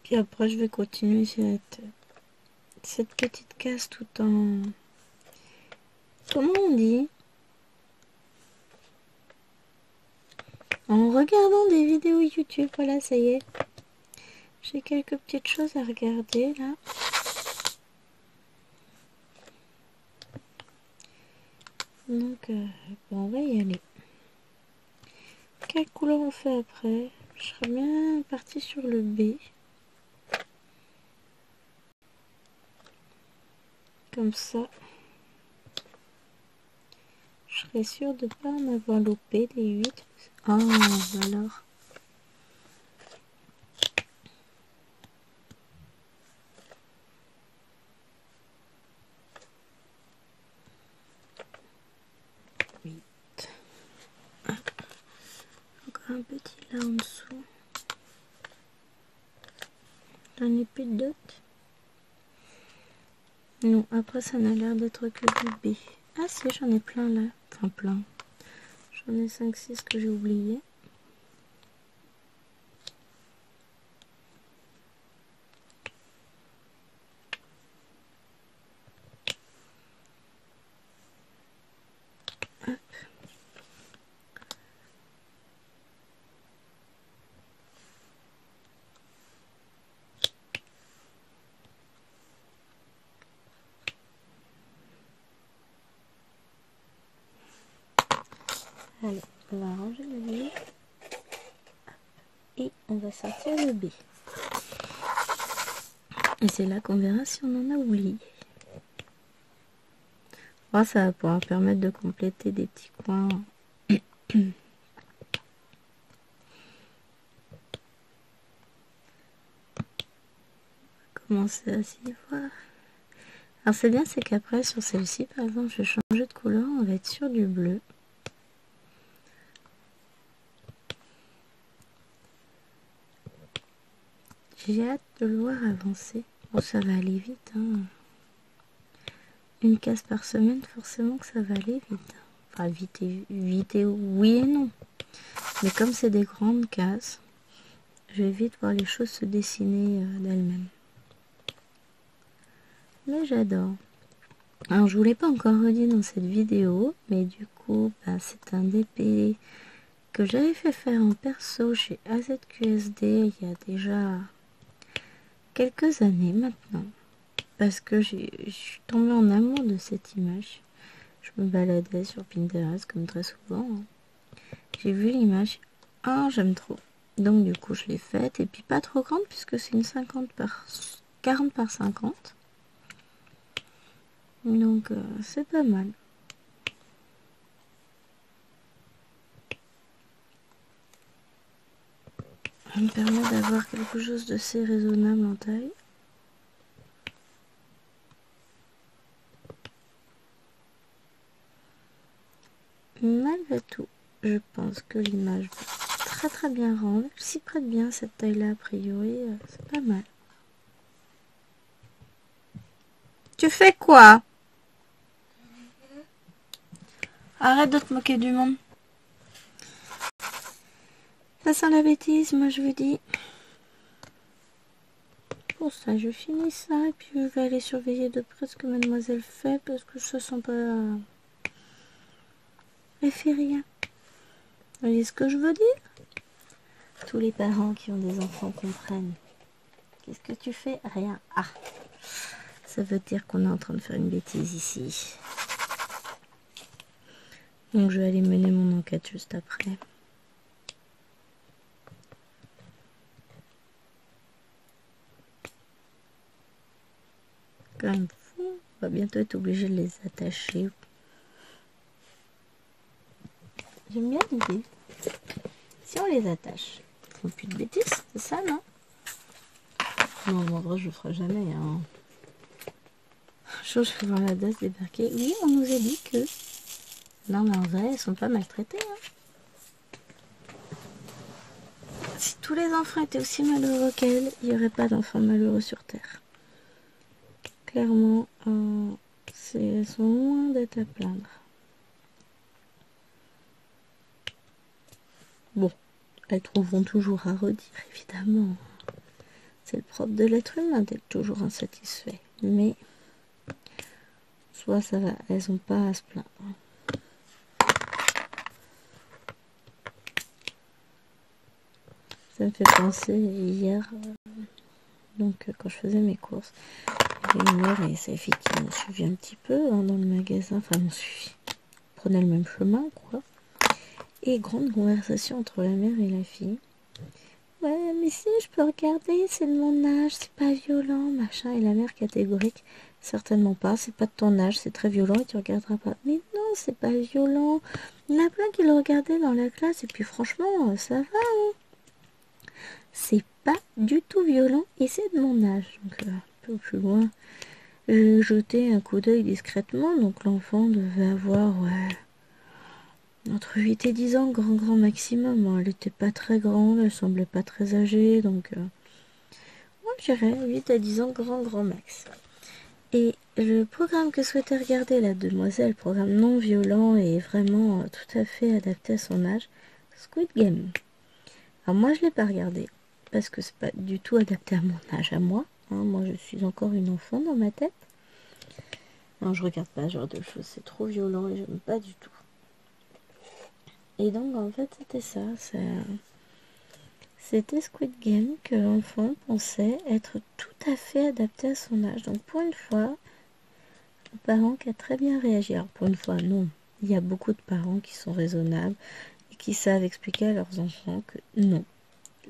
Puis après, je vais continuer cette petite case tout en... Comment on dit? En regardant des vidéos YouTube. Voilà, ça y est. J'ai quelques petites choses à regarder là. Donc, on va y aller. Quelle couleur on fait après? Je serais bien partie sur le B. Comme ça, je serais sûre de ne pas en avoir loupé des 8. Oh, alors. Encore un petit là en dessous. J'en ai plus de dots. Non, après ça n'a l'air d'être que du B. Ah si, j'en ai plein là. Enfin plein. J'en ai 5-6 que j'ai oublié. Hop. Allez, on va ranger le B. Et on va sortir le B. Et c'est là qu'on verra si on en a oublié. Oh, ça va pouvoir permettre de compléter des petits coins. Commencer à s'y voir. Alors c'est bien, c'est qu'après sur celle-ci, par exemple, je vais changer de couleur, on va être sur du bleu. J'ai hâte de le voir avancer. Bon, ça va aller vite, hein. Une case par semaine, forcément que ça va aller vite. Enfin, vite et oui et non. Mais comme c'est des grandes cases, je vais vite voir les choses se dessiner d'elles-mêmes. Mais j'adore. Alors, je vous l'ai pas encore redit dans cette vidéo, mais du coup, c'est un DP que j'avais fait faire en perso chez AZQSD il y a déjà quelques années maintenant. Parce que je suis tombée en amour de cette image. Je me baladais sur Pinterest comme très souvent. J'ai vu l'image. Ah, j'aime trop. Donc du coup, je l'ai faite. Et puis pas trop grande puisque c'est une 40 par 50. Donc c'est pas mal. Ça me permet d'avoir quelque chose de assez raisonnable en taille. Malgré tout, je pense que l'image va très très bien rendre. Elle s'y prête bien cette taille-là, a priori, c'est pas mal. Tu fais quoi? Arrête de te moquer du monde. Ça sent la bêtise, moi je vous dis. Pour ça, je finis ça et puis je vais aller surveiller de près ce que mademoiselle fait parce que je sens pas... Elle fait rien. Vous voyez ce que je veux dire? Tous les parents qui ont des enfants comprennent. Qu'est-ce que tu fais? Rien. Ah, ça veut dire qu'on est en train de faire une bêtise ici. Donc je vais aller mener mon enquête juste après. Quand même fou, on va bientôt être obligé de les attacher. J'aime bien l'idée. Si on les attache, ils font plus de bêtises, c'est ça, non? Non, en vrai, je le ferai jamais. Hein. Je vais voir la DAS débarquer. Oui, on nous a dit que... Non, mais en vrai, ils sont pas maltraités. Hein. Si tous les enfants étaient aussi malheureux qu'elle, il n'y aurait pas d'enfants malheureux sur Terre. Clairement, elles sont loin d'être à plaindre. Bon, elles trouveront toujours à redire, évidemment. C'est le propre de l'être humain d'être toujours insatisfait. Mais, soit ça va, elles n'ont pas à se plaindre. Ça me fait penser hier, donc quand je faisais mes courses, il y avait une mère et sa fille qui m'ont suivi un petit peu dans le magasin, enfin m'ont suivi, prenaient le même chemin quoi. Et grande conversation entre la mère et la fille. Ouais, mais si je peux regarder, c'est de mon âge, c'est pas violent, machin. Et la mère catégorique, certainement pas, c'est pas de ton âge, c'est très violent et tu regarderas pas. Mais non, c'est pas violent. Il y en a plein qui le regardaient dans la classe et puis franchement, ça va. Hein. C'est pas du tout violent et c'est de mon âge. Donc un peu plus loin, j'ai jeté un coup d'œil discrètement. Donc l'enfant devait avoir entre 8 et 10 ans, grand maximum. Hein. Elle était pas très grande, elle semblait pas très âgée. Donc moi je dirais 8 à 10 ans, grand max. Et le programme que souhaitait regarder la demoiselle, programme non violent et vraiment tout à fait adapté à son âge, Squid Game. Alors moi je l'ai pas regardé. Parce que c'est pas du tout adapté à mon âge, à moi. Hein, moi, je suis encore une enfant dans ma tête. Non, je regarde pas ce genre de choses. C'est trop violent et j'aime pas du tout. Et donc, en fait, c'était ça. C'était Squid Game que l'enfant pensait être tout à fait adapté à son âge. Donc, pour une fois, un parent qui a très bien réagi. Alors, pour une fois, non. Il y a beaucoup de parents qui sont raisonnables et qui savent expliquer à leurs enfants que non.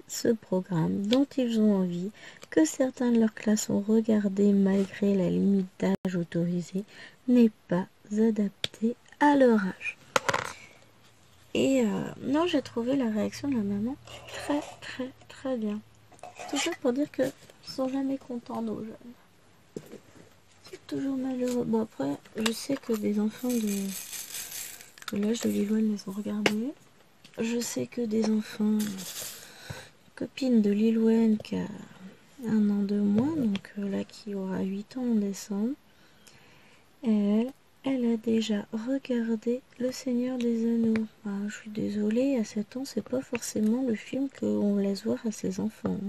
Ce programme dont ils ont envie, que certains de leur classe ont regardé malgré la limite d'âge autorisée, n'est pas adapté à leur âge. Et non, j'ai trouvé la réaction de la maman très bien. Tout ça pour dire que ils sont jamais contents nos jeunes. toujours malheureux. Bon, après, je sais que des enfants de l'âge de Lilouane les ont regardés. Je sais que des enfants, copine de Lilouane qui a 1 an de moins, donc là qui aura 8 ans en décembre, elle a déjà regardé Le Seigneur des Anneaux. Ah, je suis désolée, à 7 ans, c'est pas forcément le film qu'on laisse voir à ses enfants.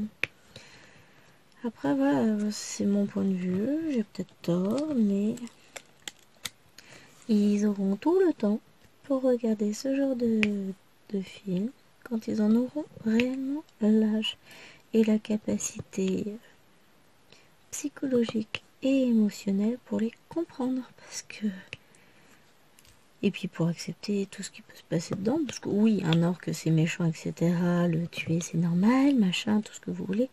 Après, voilà, c'est mon point de vue, j'ai peut-être tort, mais ils auront tout le temps pour regarder ce genre de film quand ils en auront réellement l'âge et la capacité psychologique et émotionnelle pour les comprendre. Parce que... Et puis pour accepter tout ce qui peut se passer dedans, parce que oui, un orque c'est méchant, etc. Le tuer c'est normal, machin, tout ce que vous voulez.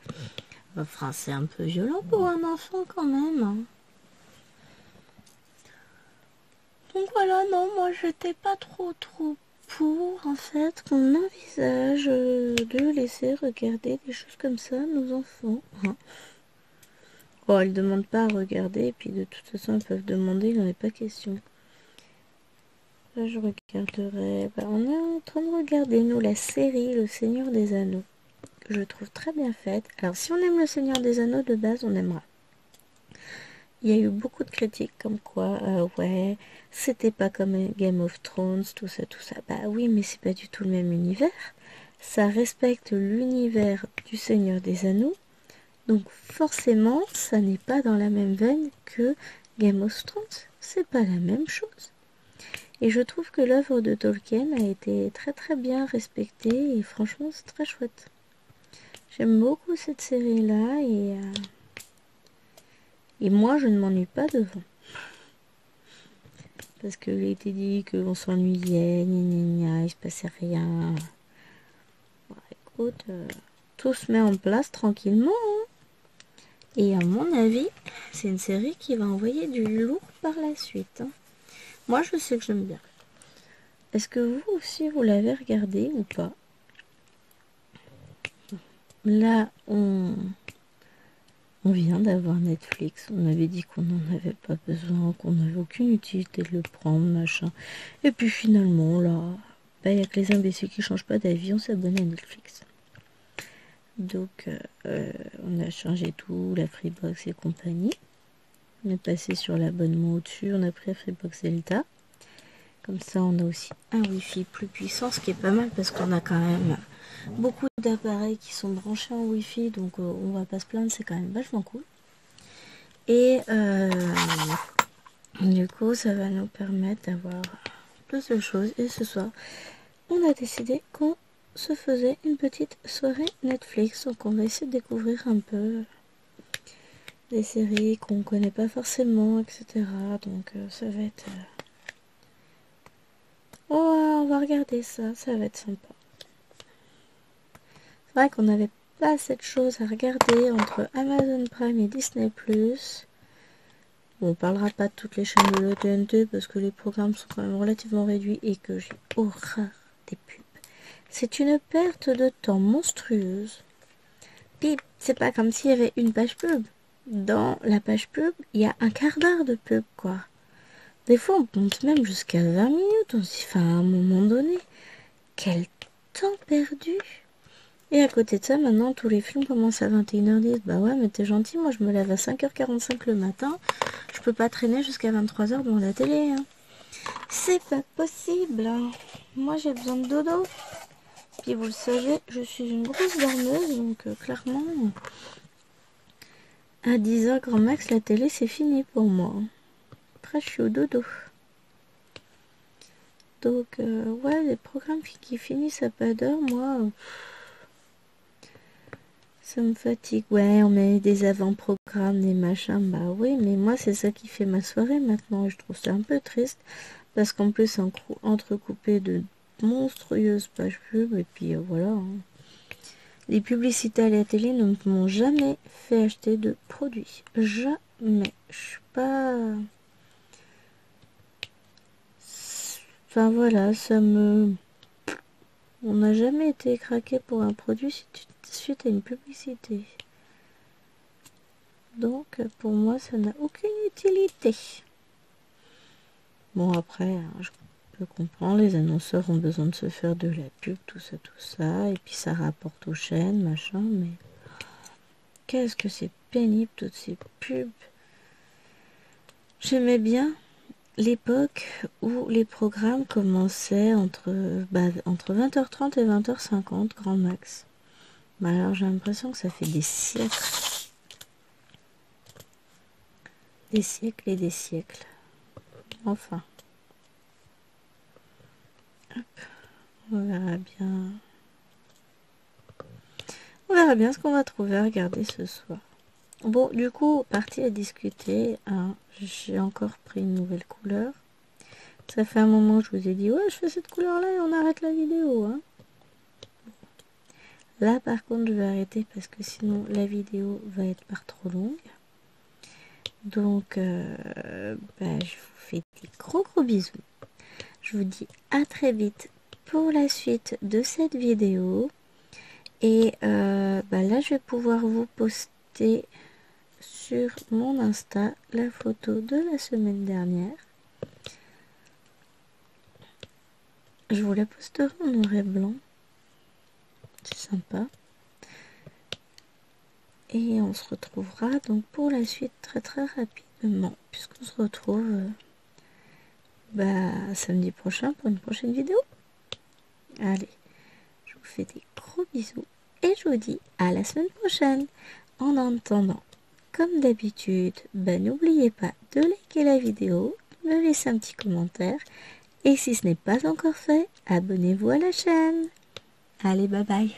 Enfin, c'est un peu violent pour un enfant quand même. Hein. Donc voilà, non, moi j'étais pas trop pour en fait qu'on envisage de laisser regarder des choses comme ça à nos enfants. Hein. Bon, ils demandent pas à regarder, et puis de toute façon ils peuvent demander, il n'en est pas question. Là je regarderai, on est en train de regarder nous la série Le Seigneur des Anneaux, que je trouve très bien faite. Alors si on aime Le Seigneur des Anneaux de base, on aimera. Il y a eu beaucoup de critiques comme quoi, ouais, c'était pas comme Game of Thrones, tout ça, tout ça. Bah oui, mais c'est pas du tout le même univers. Ça respecte l'univers du Seigneur des Anneaux. Donc forcément, ça n'est pas dans la même veine que Game of Thrones. C'est pas la même chose. Et je trouve que l'œuvre de Tolkien a été très très bien respectée et franchement c'est très chouette. J'aime beaucoup cette série-là et moi je ne m'ennuie pas devant. Parce qu'il a été dit qu'on s'ennuyait, il se passait rien. Bon, écoute, tout se met en place tranquillement. Hein. Et à mon avis, c'est une série qui va envoyer du lourd par la suite. Hein. Moi, je sais que j'aime bien. Est-ce que vous aussi, vous l'avez regardé ou pas? Là, on vient d'avoir Netflix. On avait dit qu'on n'en avait pas besoin, qu'on n'avait aucune utilité de le prendre, machin. Et puis finalement, là, il n'y a que les imbéciles qui changent pas d'avis, on s'abonne à Netflix. Donc, on a changé tout, la Freebox et compagnie. On est passé sur l'abonnement au-dessus, on a pris la Freebox Delta. Comme ça, on a aussi un Wi-Fi plus puissant, ce qui est pas mal parce qu'on a quand même beaucoup d'appareils qui sont branchés en Wi-Fi, donc on va pas se plaindre, c'est quand même vachement cool. Et du coup, ça va nous permettre d'avoir plus de choses. Et ce soir, on a décidé qu'on se faisait une petite soirée Netflix, donc on va essayer de découvrir un peu des séries qu'on connaît pas forcément, etc. Donc ça va être... Oh, on va regarder ça, ça va être sympa. C'est vrai qu'on n'avait pas cette chose à regarder entre Amazon Prime et Disney+. Bon, on parlera pas de toutes les chaînes de la TNT parce que les programmes sont quand même relativement réduits et que j'ai horreur des pubs. C'est une perte de temps monstrueuse. Puis, c'est pas comme s'il y avait une page pub. Dans la page pub, il y a un quart d'heure de pub, quoi. Des fois, on monte même jusqu'à 20 minutes. On se dit, enfin, à un moment donné, quel temps perdu. Et à côté de ça, maintenant, tous les films commencent à 21h10. Bah ouais, mais t'es gentil, moi je me lève à 5h45 le matin. Je peux pas traîner jusqu'à 23h devant la télé. Hein. C'est pas possible. Hein. Moi j'ai besoin de dodo. Puis vous le savez, je suis une grosse dormeuse, donc clairement, à 10h grand max, la télé c'est fini pour moi. Après je suis au dodo. Donc ouais, les programmes qui finissent à pas d'heure, moi... ça me fatigue. Ouais, on met des avant-programmes, des machins. Bah oui, mais moi, c'est ça qui fait ma soirée maintenant. Et je trouve ça un peu triste. Parce qu'en plus, c'est entrecoupé de monstrueuses pages pub. Et puis voilà. Hein. Les publicités à la télé ne m'ont jamais fait acheter de produits. Jamais. Je suis pas... Enfin voilà, ça me... On n'a jamais été craqué pour un produit suite à une publicité. Donc pour moi ça n'a aucune utilité. Bon après, je peux comprendre, les annonceurs ont besoin de se faire de la pub, tout ça, et puis ça rapporte aux chaînes, machin, mais qu'est-ce que c'est pénible toutes ces pubs. J'aimais bien l'époque où les programmes commençaient entre 20h30 et 20h50, grand max. Bah alors j'ai l'impression que ça fait des siècles et des siècles. Enfin, hop, on verra bien. On verra bien ce qu'on va trouver à regarder ce soir. Bon, du coup, partie à discuter. Hein, j'ai encore pris une nouvelle couleur. Ça fait un moment que je vous ai dit, ouais, je fais cette couleur-là et on arrête la vidéo. Hein. Là, par contre, je vais arrêter parce que sinon, la vidéo va être par trop longue. Donc, je vous fais des gros bisous. Je vous dis à très vite pour la suite de cette vidéo. Et là, je vais pouvoir vous poster sur mon Insta la photo de la semaine dernière. Je vous la posterai en noir et blanc. C'est sympa. Et on se retrouvera donc pour la suite très rapidement. Puisqu'on se retrouve samedi prochain pour une prochaine vidéo. Allez, je vous fais des gros bisous. Et je vous dis à la semaine prochaine. En attendant, comme d'habitude, n'oubliez pas de liker la vidéo, de me laisser un petit commentaire. Et si ce n'est pas encore fait, abonnez-vous à la chaîne. Allez, bye bye.